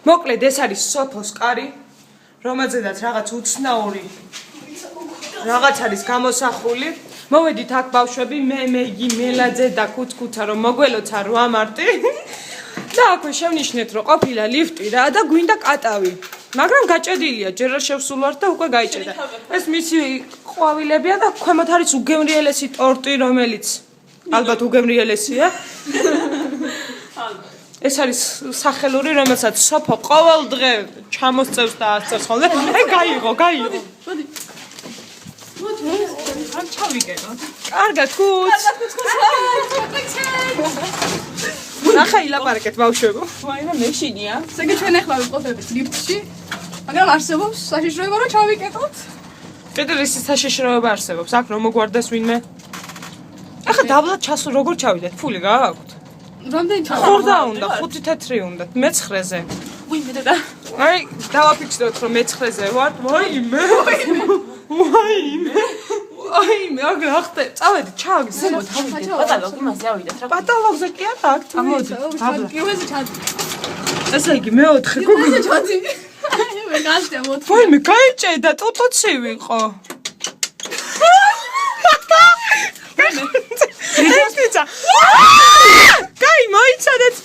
მოკლედ ეს არის სოფოს კარი, რომელზედაც რაღაც უცნაური რაღაც არის გამოსახული. მოვედით აქ ბავშვები, მე, მეგი, მელაძე და კუცკუცა რომ მოგველოცა 8 მარტი. და აქვე შევნიშნეთ რომ ყოფილა ლიფტი რა და გვინდა კატავი. მაგრამ გაჭედილია, ჯერ რა შევსულვართ და უკვე გაიჭედა. ეს მისი ყვავილებია და ქვემოთ არის უგემრიელესი ტორტი, რომელიც ალბათ უგემრიელესია. ეს არის სახელური, რომელსაც სოფო ყოველ დღე ჩამოსწევს და ასწევს ხოლმე. აი გაიღო. მოდი. ამ ჩავიკენოთ. კარგად, კუც. ნახე ილაპარაკეთ ბავშვებო. ვაიმე მეშინია. ზეგი ჩვენ ახლა ვიყოფებით ლიფტში. მაგრამ არსებობს საშიშროება რომ ჩავიკეტოთ. კიდევ ისე საშიშროება არსებობს. აქ რომ მოგვარდეს ვინმე. ახლა დაბლად ჩასულ როგორ ჩავიდეთ? ფული გააქვთ? რამდენი ჩავიდეთ? ხურდა უნდა, 5 თეთრი უნდა, მე-9-ზე. ვინმე და აი, დავაფიქსიროთ რომ მე-9-ზე ვარ. ვაიმე. აგრა ახტე. წავედით, ჩავაგდეთ. ზემოთ ავიდეთ. პატალოგ იმაზე ავიდეთ რა. პატალოგზე კი არა, აქ წამოდი. პირველზე ჩადი. ესე იგი მე-4 გუგი. პირველზე ჩადი. მე გასწია მოთხოვნა. ვაიმე, გაიჭედა, ტუტოცი ვიყო. რიგოსტიცა. კაი, მოიცადეთ.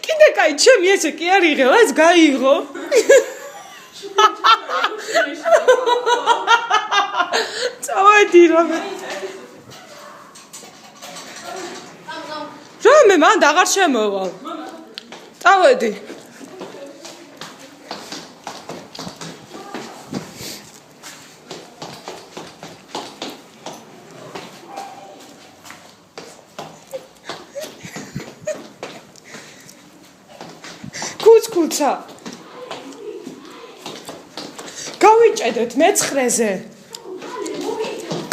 კიდე კაი, ჩემი ესე კი არ იღევა, ეს გაიღო. წავედი რამე. რამე მან აღარ შემოვალ. წავედი. კუცკუცა. გავიჭედეთ მე-9-ზე.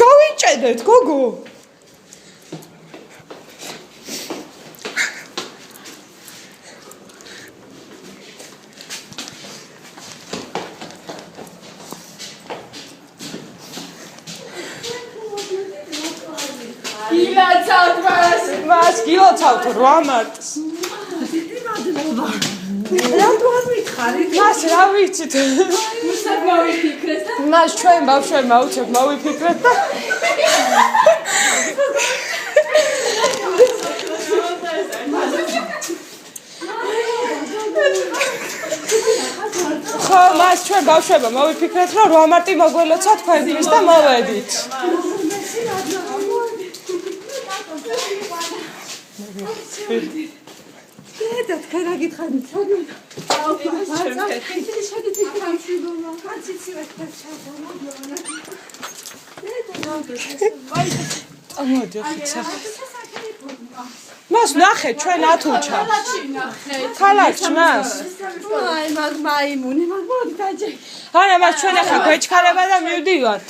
გავიჭედეთ, გოგო. გილოცავთ მას გილოცავთ 8 მარტს. რატო არ მითხარით? მას რა ვიცით? მუსად მოვიფიქრეთ და მას ჩვენ ბავშვებმა უცებ მოვიფიქრეთ და ხო, მას ჩვენ ბავშვებმა მოვიფიქრეთ რომ 8 მარტი მოგველოცა თქვენთვის და მოვედით. და თქვენ რა გითხარით? მოდი ხიცა. მას ნახე ჩვენ ათუჩა. ქალაქში მას. აი მაგ მაიმუნი, მაგ მოდი დაჯე. არა მას ჩვენ ახლა გვეჩქარება და მივდივართ.